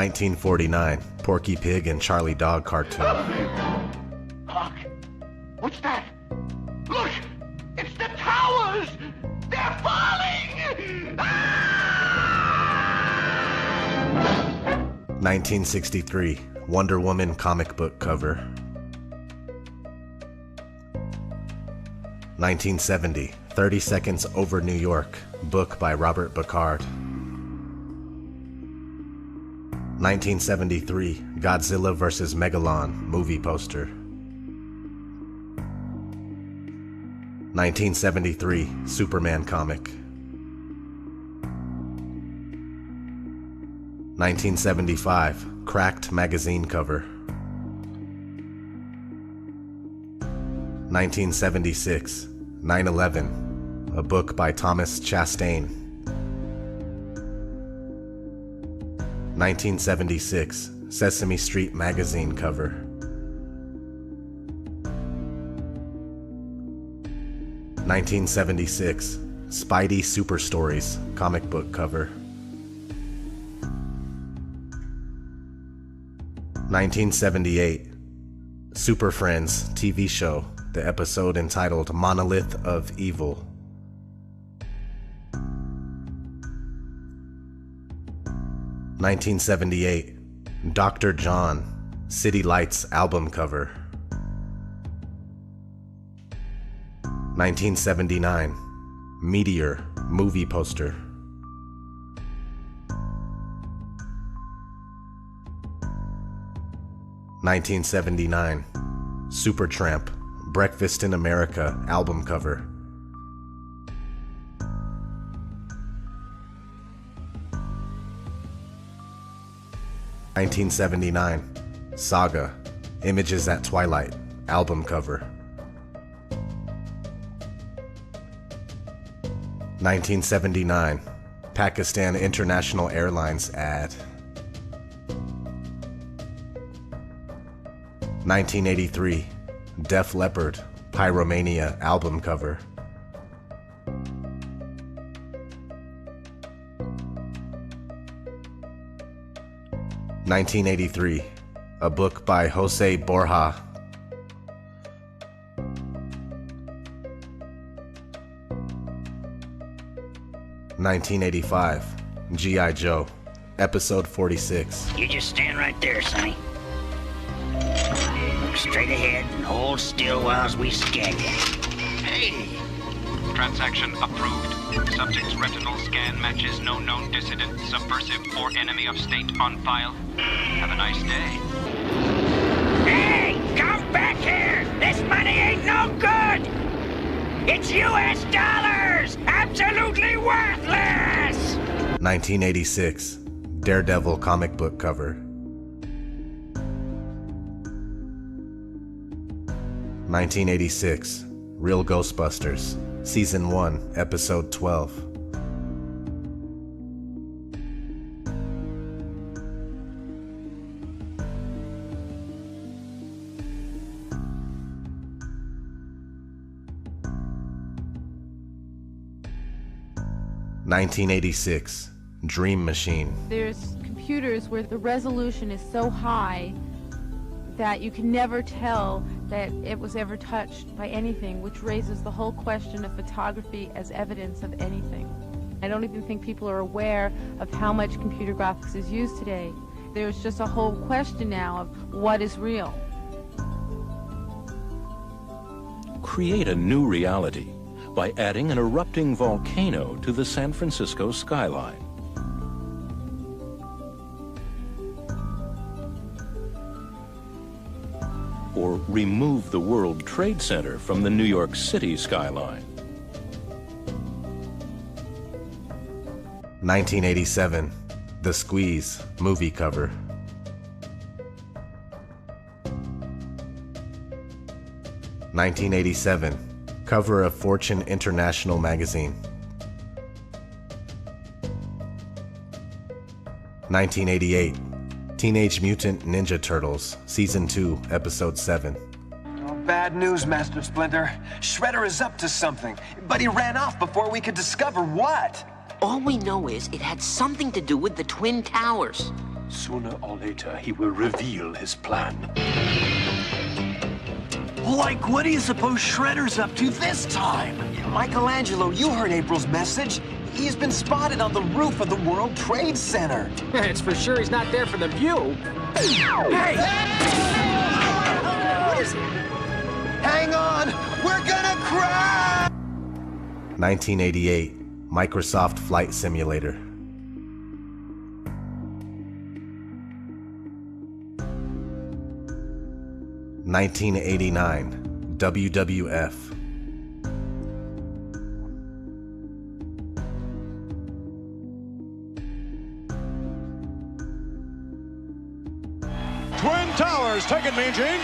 1949, Porky Pig and Charlie Dog cartoon. Hark! What's that? Look! It's the towers! They're falling! Ah! 1963, Wonder Woman comic book cover. 1970, 30 Seconds Over New York, book by Robert Bacard. 1973, Godzilla vs. Megalon, movie poster. 1973, Superman comic. 1975, Cracked magazine cover. 1976, 9/11, a book by Thomas Chastain. 1976, Sesame Street magazine cover. 1976, Spidey Super Stories comic book cover. 1978, Super Friends TV show, the episode entitled Monolith of Evil. 1978, Dr. John, City Lights album cover. 1979, Meteor movie poster. 1979, Supertramp, Breakfast in America album cover. 1979, Saga, Images at Twilight album cover. 1979, Pakistan International Airlines ad. 1983, Def Leppard, Pyromania album cover. 1983, a book by Jose Borja. 1985, G.I. Joe, Episode 46. You just stand right there, Sonny. Look straight ahead and hold still while we scan you. Hey! Transaction approved. Subject's retinal scan matches no known dissident, subversive, or enemy of state on file. Have a nice day. Hey! Come back here! This money ain't no good! It's U.S. dollars! Absolutely worthless! 1986, Daredevil comic book cover. 1986, Real Ghostbusters, Season 1, Episode 12. 1986, Dream Machine. There's computers where the resolution is so high that you can never tell that it was ever touched by anything, which raises the whole question of photography as evidence of anything. I don't even think people are aware of how much computer graphics is used today. There's just a whole question now of what is real. Create a new reality by adding an erupting volcano to the San Francisco skyline. Or remove the World Trade Center from the New York City skyline. 1987, The Squeeze movie cover. 1987, cover of Fortune International magazine. 1988, Teenage Mutant Ninja Turtles, Season 2, Episode 7. Oh, bad news, Master Splinter. Shredder is up to something, but he ran off before we could discover what. All we know is it had something to do with the Twin Towers. Sooner or later, he will reveal his plan. Like, what do you suppose Shredder's up to this time? Michelangelo, you heard April's message. He's been spotted on the roof of the World Trade Center. It's for sure he's not there for the view. Hey! What is it? Hang on! We're gonna crash! 1988, Microsoft Flight Simulator. 1989, WWF. 'Twin Towers, take it, Mean Gene.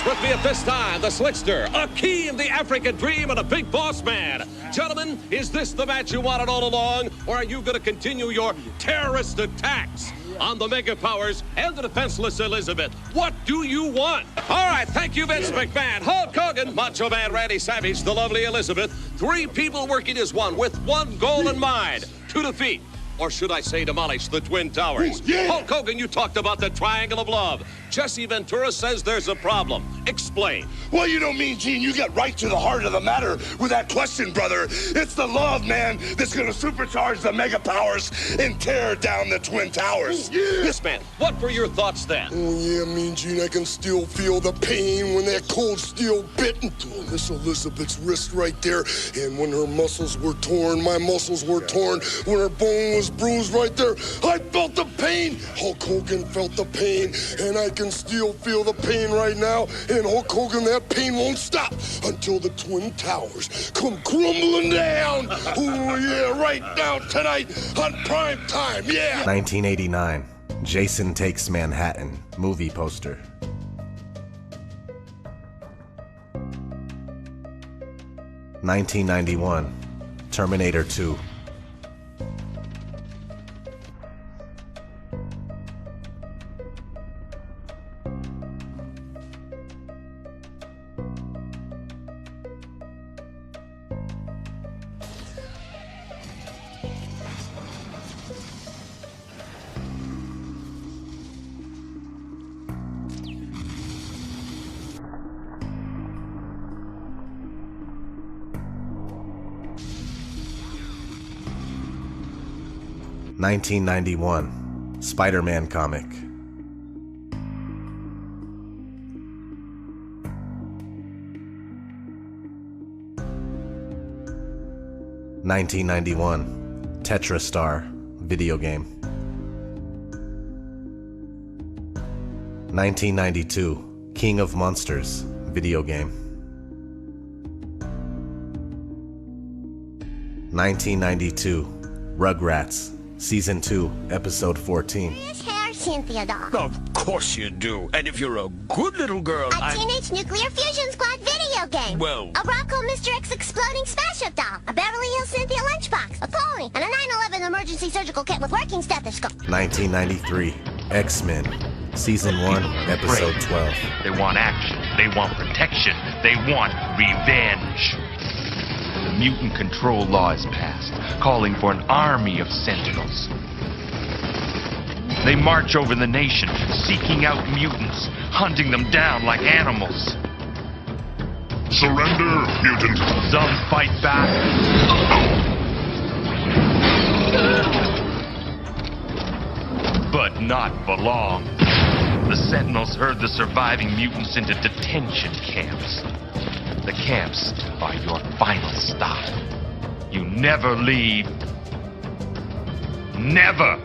With me at this time, the Slickster, a key in the African dream, and a big boss man. Gentlemen, is this the match you wanted all along, or are you going to continue your terrorist attacks on the mega powers and the defenseless Elizabeth? What do you want? All right, thank you, Vince McMahon. Hulk Hogan, Macho Man Randy Savage, the lovely Elizabeth. Three people working as one with one goal in mind: to defeat, or should I say demolish, the Twin Towers. Hulk Hogan, you talked about the Triangle of Love. Jesse Ventura says there's a problem. Explain. Well, you know, Mean Gene, you get right to the heart of the matter with that question, brother. It's the love, man, that's gonna supercharge the mega powers and tear down the Twin Towers. This man, what were your thoughts then? Oh, yeah, Mean Gene, I can still feel the pain when that cold steel bit into Miss Elizabeth's wrist right there. And when her muscles were torn, my muscles were torn. When her bone was bruised right there, I felt the pain. Hulk Hogan felt the pain, and I can still feel the pain right now. And Hulk Hogan, that pain won't stop until the Twin Towers come crumbling down. Oh, yeah, right now tonight on prime time, yeah. 1989, Jason Takes Manhattan, movie poster. 1991, Terminator 2. 1991, Spider-Man comic. 1991, Tetra Star video game. 1992, King of Monsters video game. 1992, Rugrats Season 2, Episode 14. Hair, Cynthia doll. Of course you do. And if you're a good little girl, A Teenage Nuclear Fusion Squad video game. Well, a Rocco Mr. X exploding smash-up doll. A Beverly Hills Cynthia lunchbox. A pony. And a 9/11 emergency surgical kit with working stethoscope. 1993, X-Men Season 1, Episode 12. They want action. They want protection. They want revenge. The mutant control law is passed, calling for an army of sentinels. They march over the nation, seeking out mutants, hunting them down like animals. Surrender, mutant. Some fight back. But not for long. The sentinels herd the surviving mutants into detention camps. The camps are your final stop. You never leave. Never!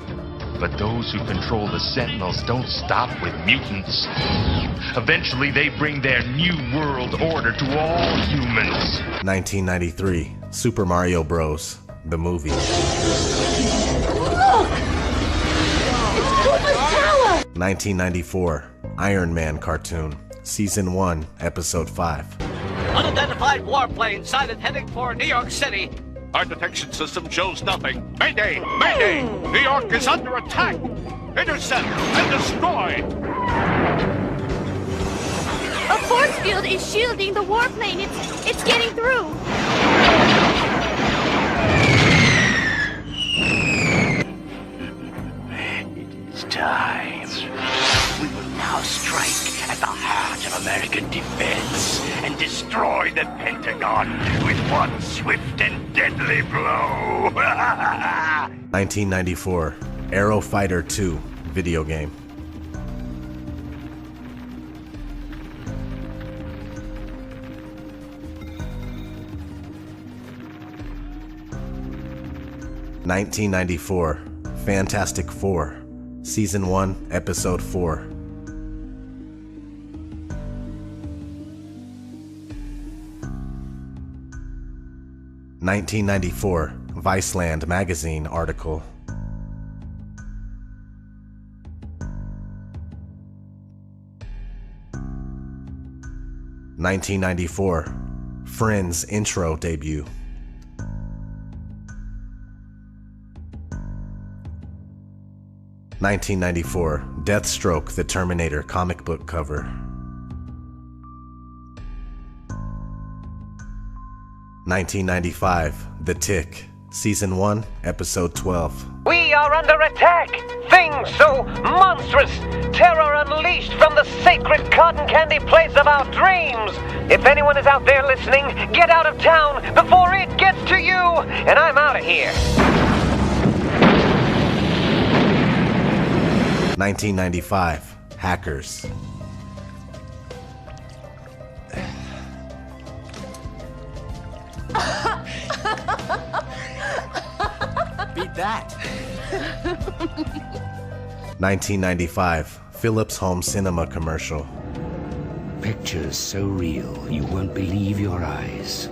But those who control the Sentinels don't stop with mutants. Eventually, they bring their new world order to all humans. 1993, Super Mario Bros. The movie. Look! It's Koopa's Tower! 1994, Iron Man cartoon. Season 1, Episode 5. Unidentified warplane sighted heading for New York City. Our detection system shows nothing. Mayday! Mayday! New York is under attack! Intercept and destroy! A force field is shielding the warplane. It's getting through. It is time. American defense and destroy the Pentagon with one swift and deadly blow. 1994, Aero Fighter 2 video game. (1994) Fantastic Four, Season 1, Episode 4. 1994 Viceland magazine article. 1994 Friends intro debut. 1994 Deathstroke the Terminator comic book cover. 1995 The Tick, Season 1, Episode 12. We are under attack! Things so monstrous! Terror unleashed from the sacred cotton candy place of our dreams! If anyone is out there listening, get out of town before it gets to you! And I'm out of here! 1995 Hackers. Beat that. 1995 Philips Home Cinema commercial. Pictures so real you won't believe your eyes.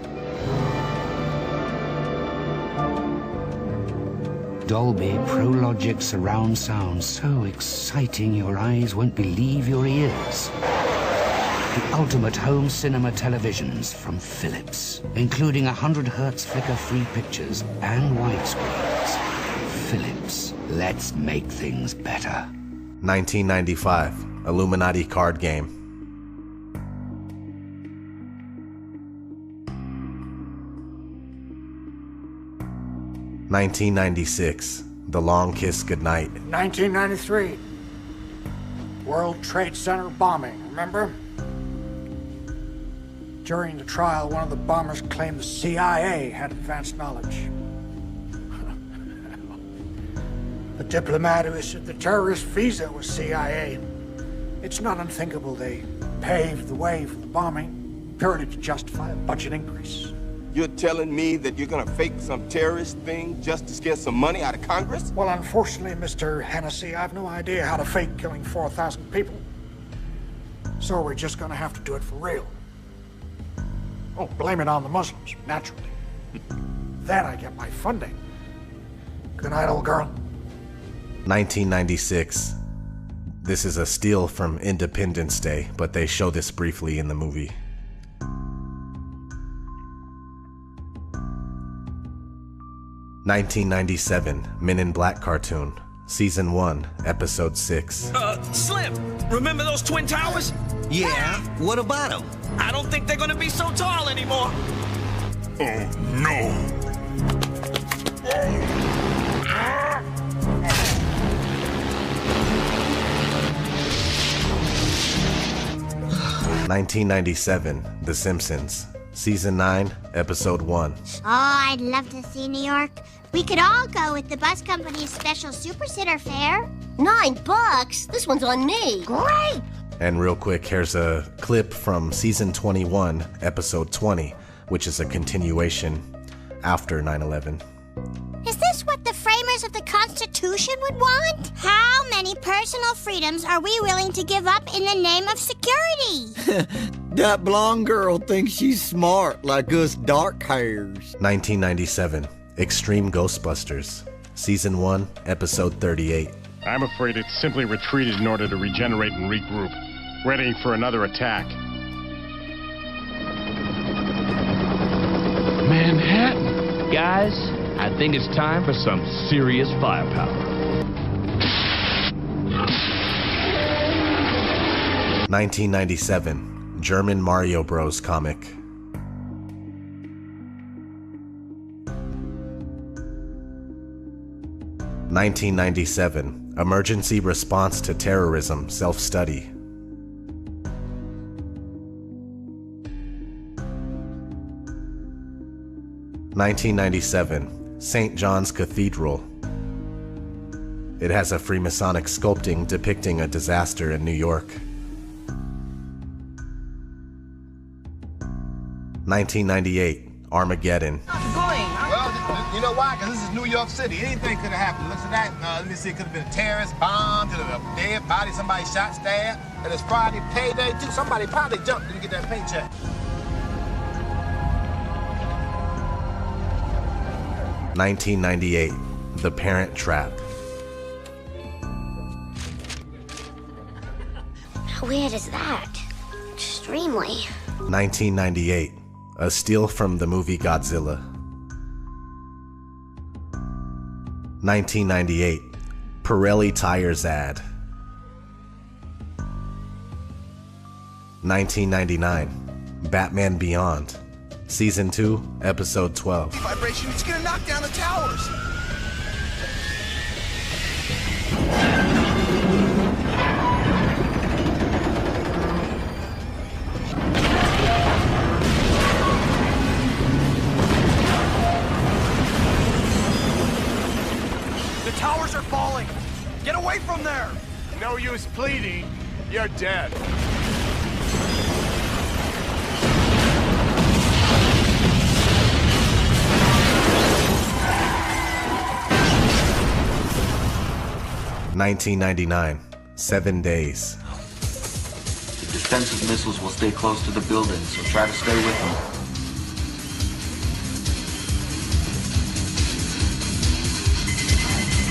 Dolby Prologic surround sound so exciting your eyes won't believe your ears. The ultimate home cinema televisions from Philips, including 100 Hz flicker-free pictures and widescreens. Philips, let's make things better. 1995 Illuminati card game. 1996 The Long Kiss Goodnight. 1993 World Trade Center bombing, remember? During the trial, one of the bombers claimed the CIA had advanced knowledge. The diplomat who issued the terrorist visa was CIA. It's not unthinkable they paved the way for the bombing purely to justify a budget increase. You're telling me that you're gonna fake some terrorist thing just to scare some money out of Congress? Well, unfortunately, Mr. Hennessy, I've no idea how to fake killing 4,000 people. So we're just gonna have to do it for real. Oh, blame it on the Muslims, naturally. Then I get my funding. Good night, old girl. 1996. This is a steal from Independence Day, but they show this briefly in the movie. 1997 Men in Black cartoon, Season 1, Episode 6. Slim, remember those Twin Towers? Yeah, what about them? I don't think they're gonna be so tall anymore. Oh, no. 1997 The Simpsons, Season 9, Episode 1. Oh, I'd love to see New York. We could all go with the bus company's special Super Sitter fare. $9? This one's on me. Great! And real quick, here's a clip from Season 21, Episode 20, which is a continuation after 9/11. Is this what the framers of the Constitution would want? How many personal freedoms are we willing to give up in the name of security? That blonde girl thinks she's smart like us dark hairs. 1997, Extreme Ghostbusters, Season 1, Episode 38. I'm afraid it simply retreated in order to regenerate and regroup, readying for another attack. Manhattan. Guys, I think it's time for some serious firepower. 1997, German Mario Bros. Comic. 1997, Emergency Response to Terrorism Self-Study. 1997, St. John's Cathedral. It has a Freemasonic sculpting depicting a disaster in New York. 1998, Armageddon. Well, you know why? Because this is New York City. Anything could have happened. Listen to that. Let me see. It could have been a terrorist bomb, could have been a dead body, somebody shot, stabbed. And it's Friday payday, too. Somebody probably jumped, didn't get that paycheck. $1998, The Parent Trap. How weird is that? Extremely. 1998, A Steal from the Movie Godzilla. 1998, Pirelli Tires Ad. 1999, Batman Beyond, Season 2, Episode 12. Vibration, it's gonna knock down the towers. The towers are falling. Get away from there. No use pleading. You're dead. $1999, 7 Days. The defensive missiles will stay close to the building, so try to stay with them.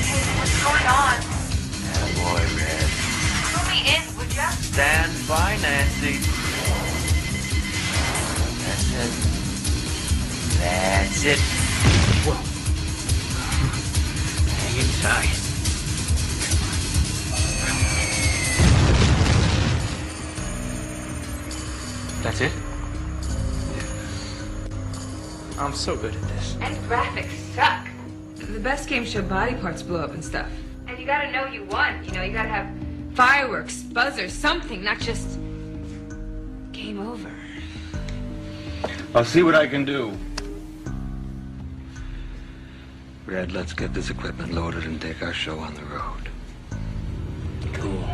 Hey, what's going on? Attaboy, Red. Throw me in, would ya? Stand by, Nancy. That's it. That's it. Whoa. Hang it tight. That's it? I'm so good at this. And graphics suck. The best games show body parts blow up and stuff. And you gotta know you won. You know, you gotta have fireworks, buzzers, something, not just game over. I'll see what I can do. Red, let's get this equipment loaded and take our show on the road. Cool.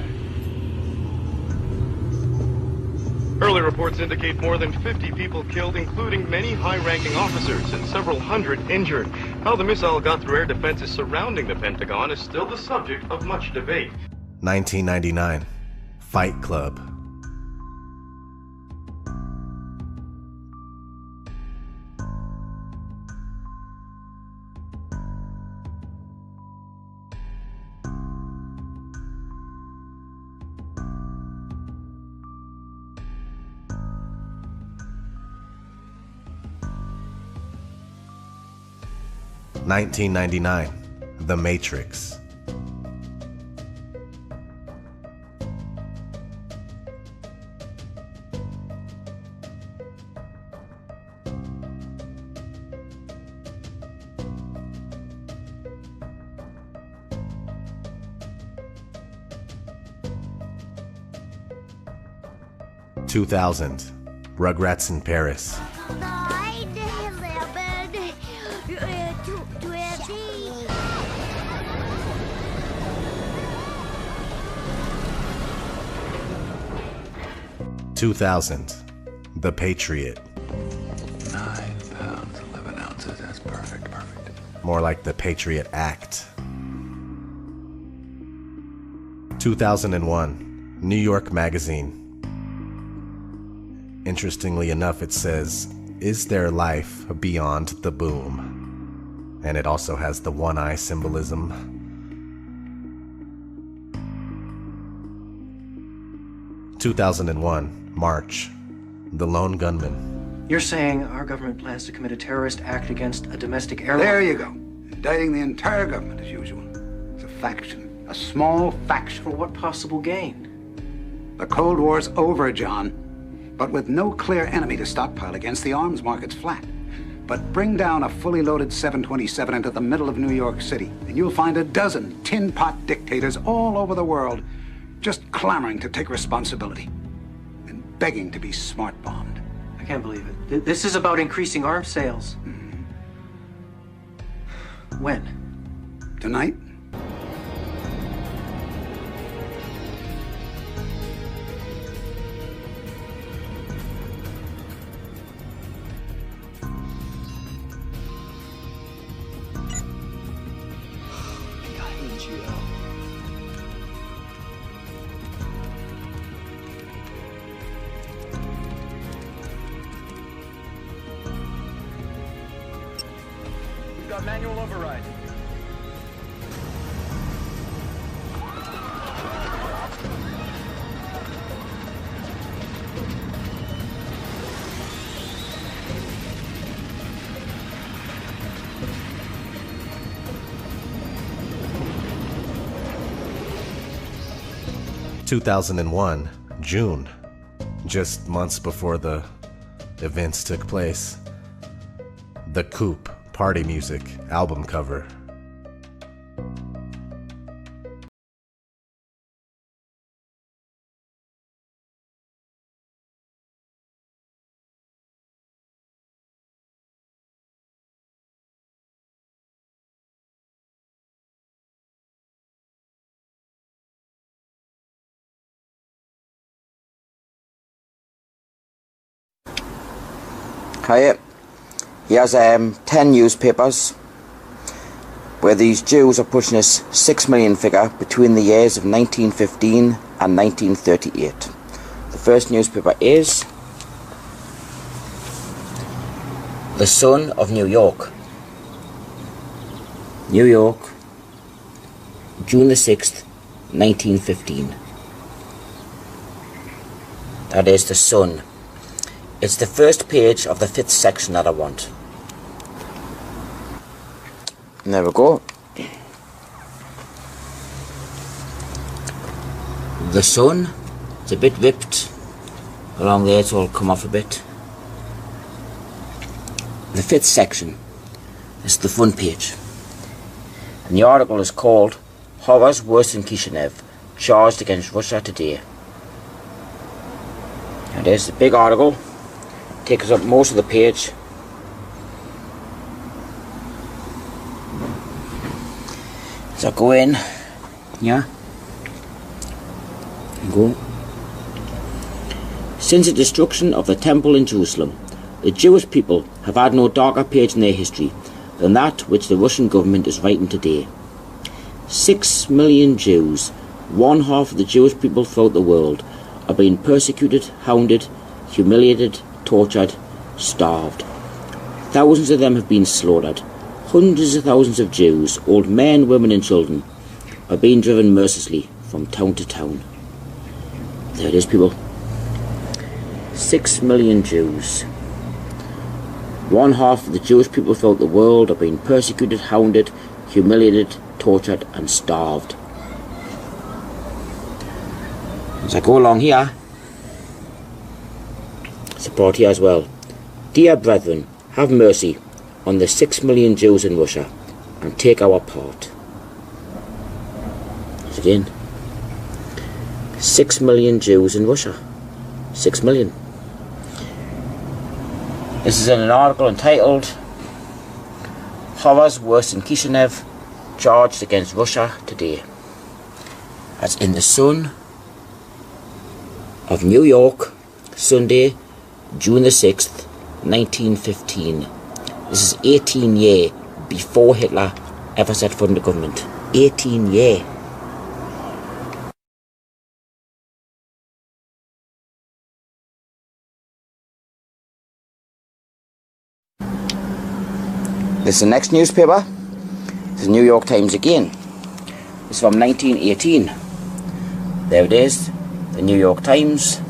Early reports indicate more than 50 people killed, including many high-ranking officers, and several hundred injured. How the missile got through air defenses surrounding the Pentagon is still the subject of much debate. 1999, Fight Club. $1999, The Matrix. $2000, Rugrats in Paris. 2000, The Patriot. 9 pounds, 11 ounces. That's perfect, perfect. More like The Patriot Act. 2001, New York Magazine. Interestingly enough, it says, "Is there life beyond the boom?" And it also has the one-eye symbolism. 2001, March, The Lone Gunman. You're saying our government plans to commit a terrorist act against a domestic airline? There you go. Indicting the entire government as usual. It's a faction. A small faction. For what possible gain? The Cold War's over, John. But with no clear enemy to stockpile against, the arms market's flat. But bring down a fully loaded 727 into the middle of New York City, and you'll find a dozen tin pot dictators all over the world just clamoring to take responsibility and begging to be smart bombed. I can't believe it. This is about increasing arms sales. When? Tonight? We've got manual override. ...2001, June, just months before the events took place. The Coupe Party Music album cover. Hiya. He has 10 newspapers where these Jews are pushing this 6 million figure between the years of 1915 and 1938. The first newspaper is The Sun of New York. New York, June the 6th, 1915. That is The Sun. It's the first page of the 5th section that I want. And there we go. The Sun. It's a bit ripped along there, it's all come off a bit. The 5th section. This is the front page. And the article is called Horrors Worse than Kishinev, Charged Against Russia Today. And there's the big article. Takes up most of the page. So go in, yeah, and go. Since the destruction of the temple in Jerusalem, the Jewish people have had no darker page in their history than that which the Russian government is writing today. 6 million Jews, one half of the Jewish people throughout the world, are being persecuted, hounded, humiliated, tortured, starved. Thousands of them have been slaughtered. Hundreds of thousands of Jews, old men, women and children, are being driven mercilessly from town to town. There it is, people. 6 million Jews. One half of the Jewish people throughout the world are being persecuted, hounded, humiliated, tortured and starved. As I go along here, it's brought here as well. Dear brethren, have mercy on the 6 million Jews in Russia and take our part. Once again, 6 million Jews in Russia. 6 million. This is in an article entitled Horrors Worse than Kishinev, Charged Against Russia Today. That's in the Sun of New York, Sunday, June the 6th, 1915. This is 18 years before Hitler ever set foot in the government. 18 years. This is the next newspaper. This is the New York Times again. This is from 1918. There it is. The New York Times.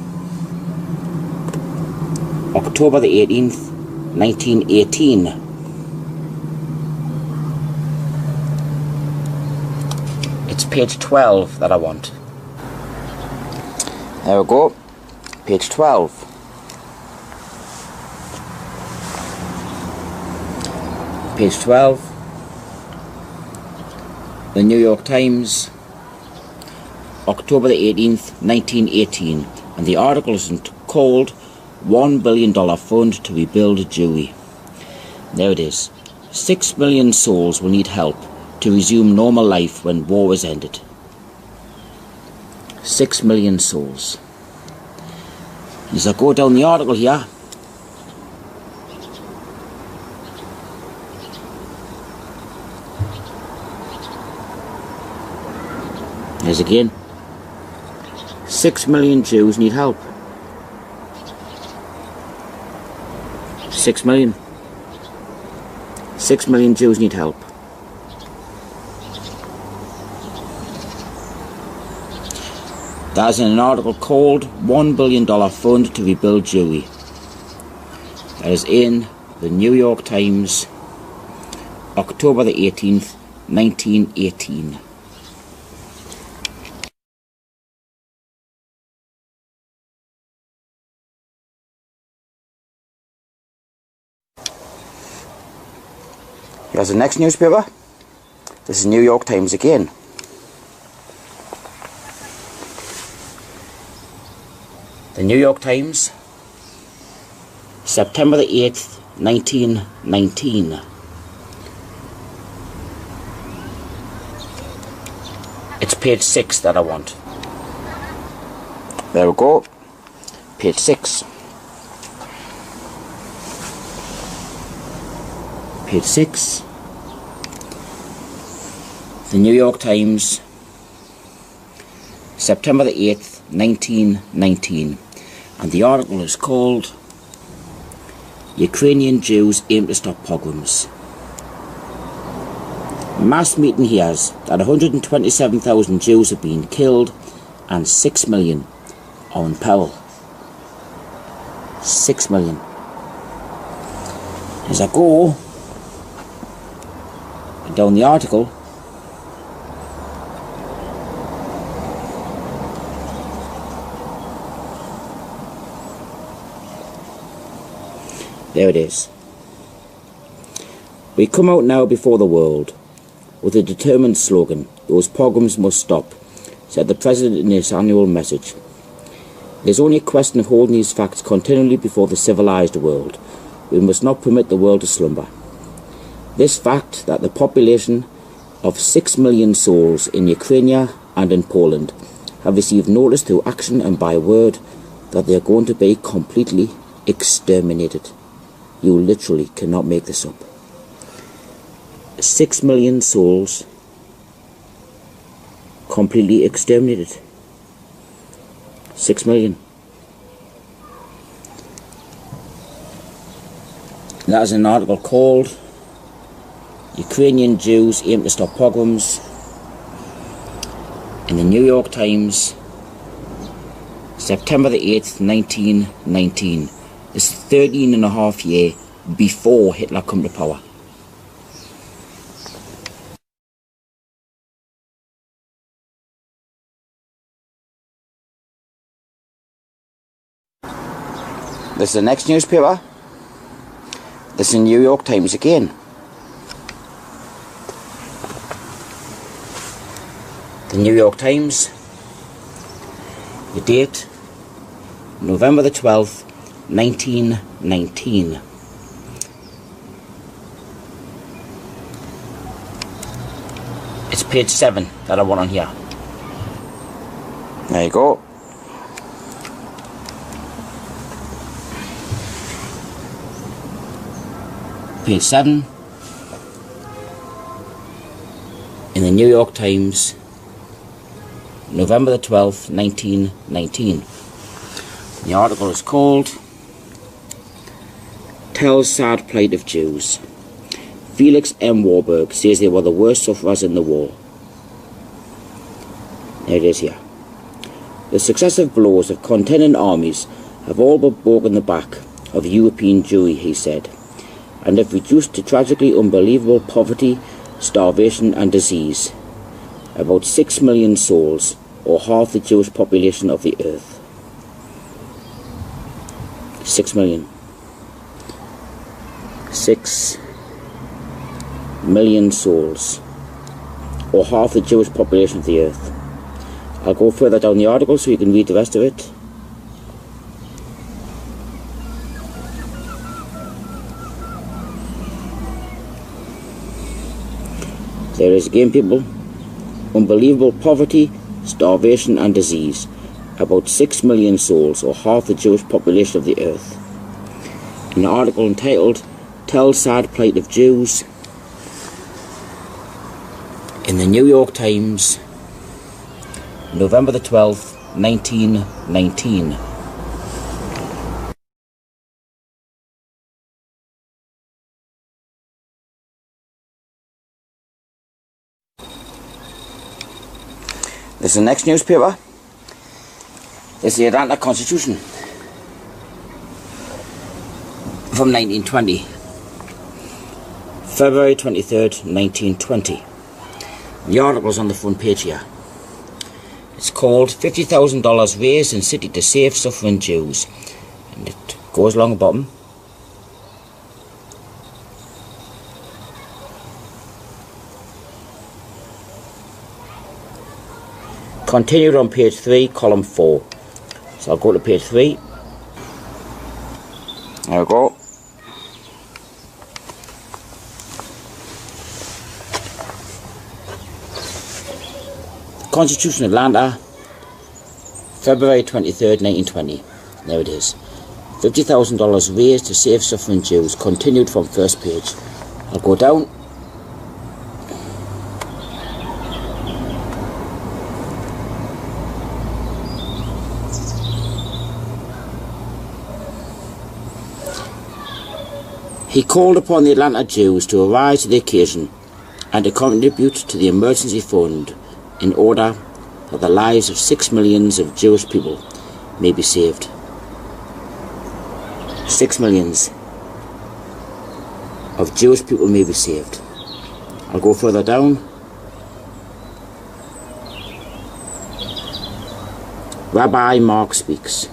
October the 18th, 1918. It's page 12 that I want. There we go. Page 12. Page 12. The New York Times. October the 18th, 1918. And the article is called $1 billion fund to rebuild Jewry. There it is. 6 million souls will need help to resume normal life when war is ended. 6 million souls. As I go down the article here, there's again, 6 million Jews need help. 6 million. 6 million Jews need help. That's in an article called $1 billion Fund to Rebuild Jewry. That is in the New York Times, October the 18th, 1918. Here's the next newspaper. This is New York Times again. The New York Times, September the 8th, 1919. It's page 6 that I want. There we go. Page 6. Page 6. The New York Times, September the 8th, 1919. And the article is called Ukrainian Jews Aim to Stop Pogroms. Mass meeting hears that 127,000 Jews have been killed and 6 million are in peril. 6 million. As I go down the article, there it is. We come out now before the world with a determined slogan, "Those pogroms must stop," said the President in his annual message. It is only a question of holding these facts continually before the civilized world. We must not permit the world to slumber. This fact that the population of 6 million souls in Ukraine and in Poland have received notice through action and by word that they are going to be completely exterminated. You literally cannot make this up. 6 million souls completely exterminated. 6 million. That is an article called Ukrainian Jews Aim to Stop Pogroms in the New York Times, September the 8th, 1919. This is 13 and a half years before Hitler come to power. This is the next newspaper. This is the New York Times again. The New York Times. The date, November the 12th, 1919. It's page 7 that I want on here. There you go. Page 7 in the New York Times, November the 12th, 1919. The article is called Tells Sad Plight of Jews. Felix M. Warburg says they were the worst sufferers in the war. There it is here. The successive blows of contending armies have all but broken the back of European Jewry, he said, and have reduced to tragically unbelievable poverty, starvation and disease about 6 million souls, or half the Jewish population of the earth. 6 million. 6 million souls, or half the Jewish population of the earth. I'll go further down the article so you can read the rest of it. There is again, people, unbelievable poverty, starvation and disease. About 6 million souls, or half the Jewish population of the earth. An article entitled, "Tell Sad Plight of Jews," in the New York Times, November the 12th, 1919. This is the next newspaper. This is the Atlanta Constitution from 1920. February 23rd, 1920. The article's on the front page here. It's called $50,000 raised in city to save suffering Jews. And it goes along the bottom. Continued on page 3, column 4. So I'll go to page 3. There we go. Constitution Atlanta, February 23rd, 1920. There it is. $50,000 raised to save suffering Jews. Continued from first page. I'll go down. He called upon the Atlanta Jews to arise to the occasion and to contribute to the emergency fund in order that the lives of 6 millions of Jewish people may be saved. 6 millions of Jewish people may be saved. I'll go further down. Rabbi Mark speaks.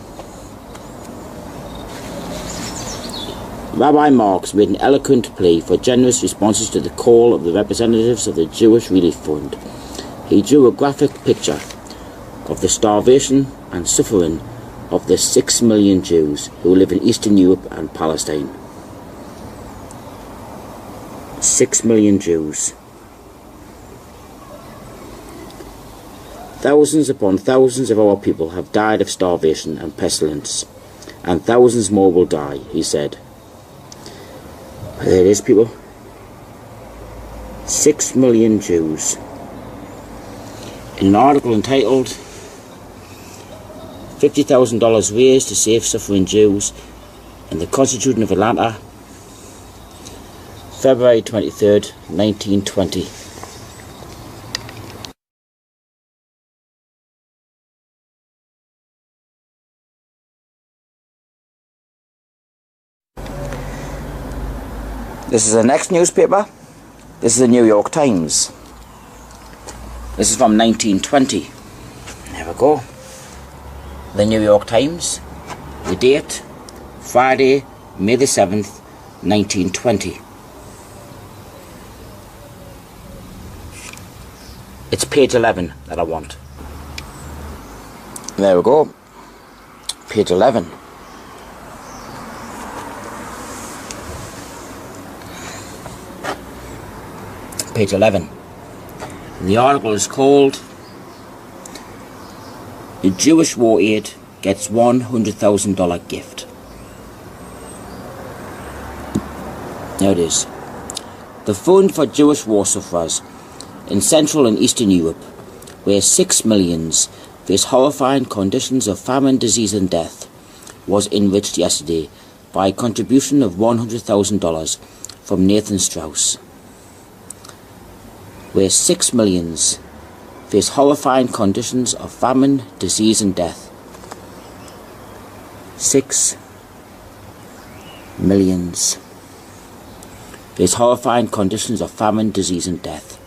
Rabbi Marx made an eloquent plea for generous responses to the call of the representatives of the Jewish Relief Fund. He drew a graphic picture of the starvation and suffering of the 6 million Jews who live in Eastern Europe and Palestine. 6 million Jews. Thousands upon thousands of our people have died of starvation and pestilence, and thousands more will die, he said. There it is, people. 6 million Jews. In an article entitled $50,000 raised to save suffering Jews in the Constitution of Atlanta, February 23rd, 1920. This is the next newspaper. This is the New York Times. This is from 1920. There we go. The New York Times. The date, Friday, May the 7th, 1920. It's page 11 that I want. There we go. Page 11. Page 11. And the article is called "The Jewish War Aid Gets $100,000 Gift." There it is. The Fund for Jewish War Sufferers in Central and Eastern Europe, where 6 millions face horrifying conditions of famine, disease and death, was enriched yesterday by a contribution of $100,000 from Nathan Strauss. Where 6 millions face horrifying conditions of famine, disease and death. 6 millions face horrifying conditions of famine, disease and death.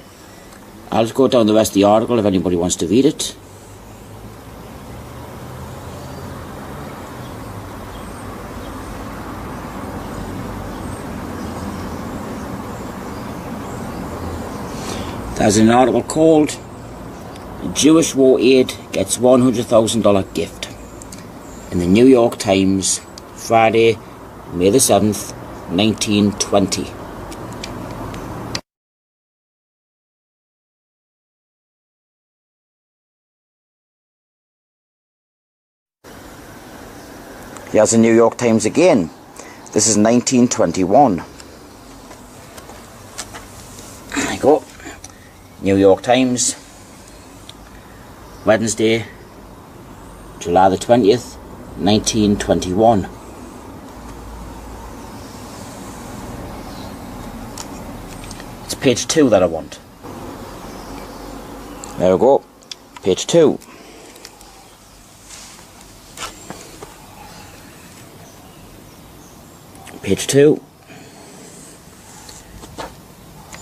I'll just go down the rest of the article if anybody wants to read it. There's an article called "Jewish War Aid Gets $100,000 Gift" in the New York Times, Friday, May the 7th, 1920. Here's the New York Times again. This is 1921. There you go. New York Times, Wednesday, July the 20th, 1921. It's page 2 that I want. There we go. Page 2. Page 2.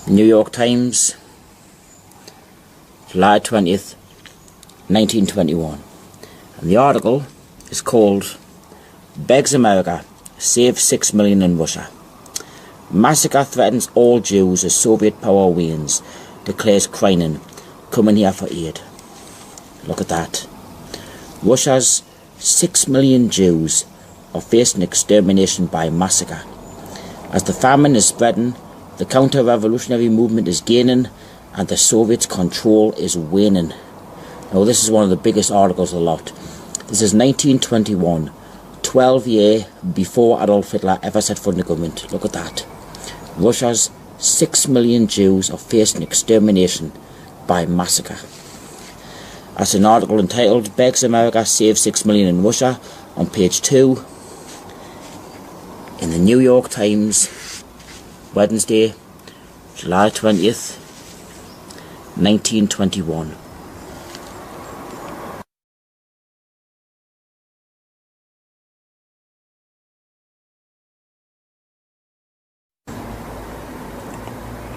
New York Times, July 20th, 1921. And the article is called Begs America, Save 6 Million in Russia. Massacre threatens all Jews as Soviet power wanes, declares Kreinin, coming here for aid. Look at that. Russia's 6 million Jews are facing extermination by massacre. As the famine is spreading, the counter-revolutionary movement is gaining, and the Soviets' control is waning. Now, this is one of the biggest articles of the lot. This is 1921, 12 years before Adolf Hitler ever set foot in the government. Look at that. Russia's 6 million Jews are facing extermination by massacre. That's an article entitled Begs America, Save 6 Million in Russia, on page 2 in the New York Times, Wednesday, July 20th, 1921.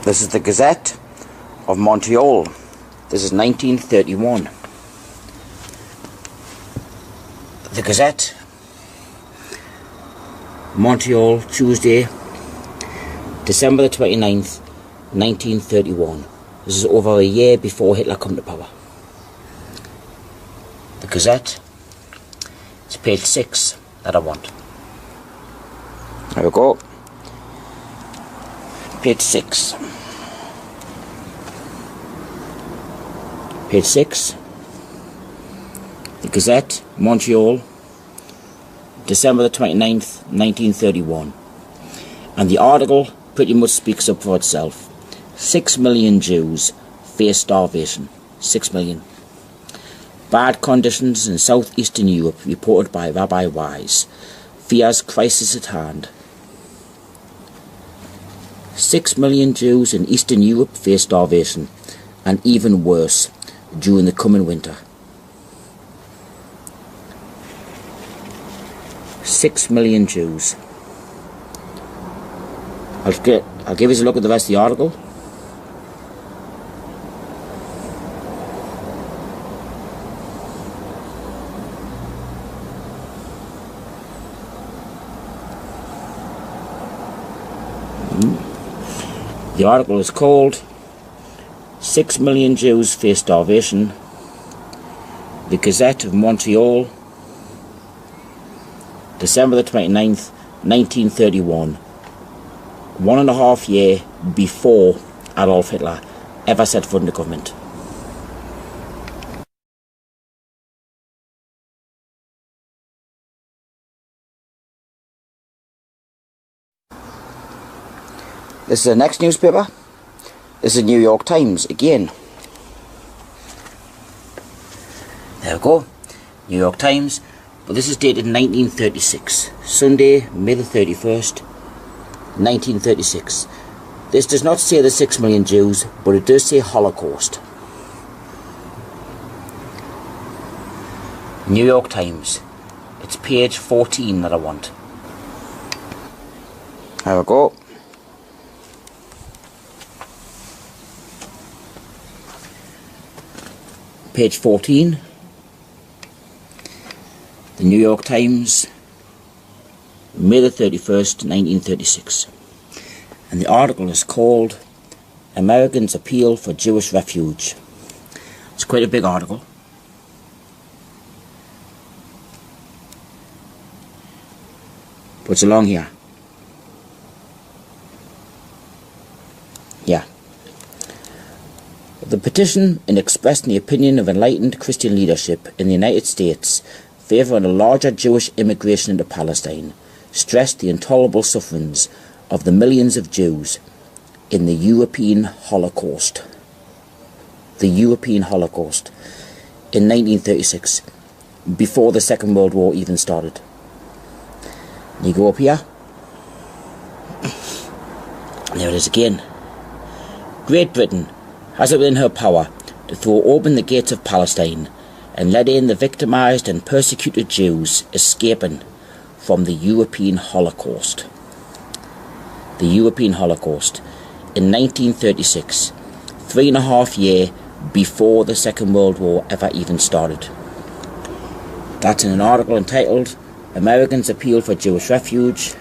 This is the Gazette of Montreal. This is 1931. The Gazette, Montreal, Tuesday, December the 29th, 1931. This is over a year before Hitler come to power. The Gazette, it's page 6 that I want. There we go. Page 6. Page 6. The Gazette, Montreal, December the 29th, 1931. And the article pretty much speaks up for itself. 6 million Jews face starvation. 6 million. Bad conditions in southeastern Europe reported by Rabbi Wise. Fears crisis at hand. 6 million Jews in Eastern Europe face starvation, and even worse during the coming winter. 6 million Jews. I'll give you a look at the rest of the article. The article is called 6 million Jews face starvation. The Gazette of Montreal, December the 29th, 1931. 1.5 years before Adolf Hitler ever set foot in the government. This is the next newspaper. This is New York Times again. There we go. New York Times. But this is dated 1936. Sunday, May the 31st, 1936. This does not say the 6 million Jews, but it does say Holocaust. New York Times. It's page 14 that I want. There we go. Page 14, the New York Times, May the 31st, 1936. And the article is called Americans Appeal for Jewish Refuge. It's quite a big article. But it's along here. Yeah. The petition in expressing the opinion of enlightened Christian leadership in the United States favouring a larger Jewish immigration into Palestine, stressed the intolerable sufferings of the millions of Jews in the European Holocaust. The European Holocaust in 1936, before the Second World War even started. You go up here, there it is again. Great Britain has it within her power to throw open the gates of Palestine and let in the victimised and persecuted Jews escaping from the European Holocaust. The European Holocaust in 1936, 3.5 years before the Second World War ever even started. That's in an article entitled Americans Appeal for Jewish Refuge,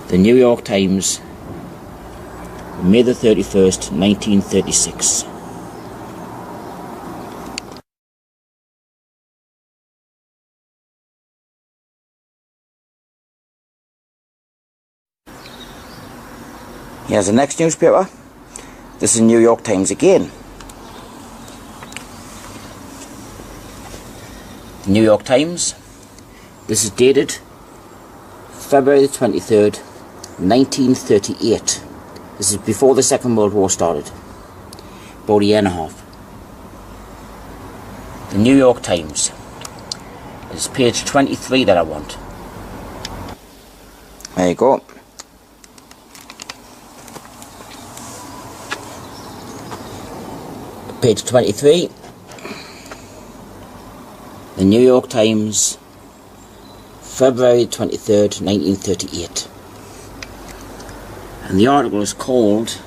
the New York Times, May the 31st, 1936. Here's the next newspaper. This is New York Times again. New York Times. This is dated February the 23rd, 1938. This is before the Second World War started. About a year and a half. The New York Times. It's page 23 that I want. There you go. Page 23. The New York Times, February 23rd, 1938. And the article is called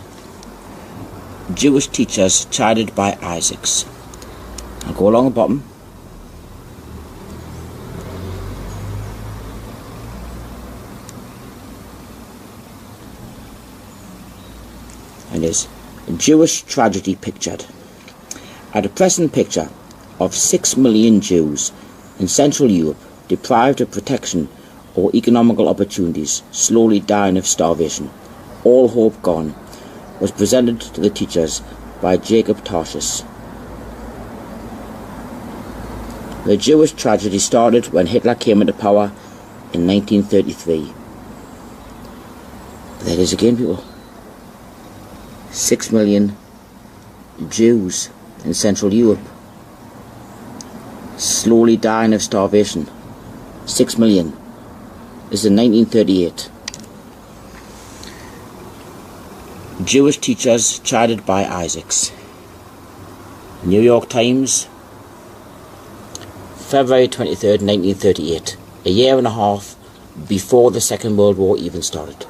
Jewish Teachers Chided by Isaacs. I'll go along the bottom. And there's a Jewish tragedy pictured. A depressing picture of 6 million Jews in Central Europe deprived of protection or economical opportunities, slowly dying of starvation, all hope gone, was presented to the teachers by Jacob Tarshish. The Jewish tragedy started when Hitler came into power in 1933. There it is again, people. 6 million Jews in Central Europe, slowly dying of starvation. 6 million. This is in 1938. Jewish teachers chided by Isaacs. New York Times, February 23rd, 1938. A year and a half before the Second World War even started.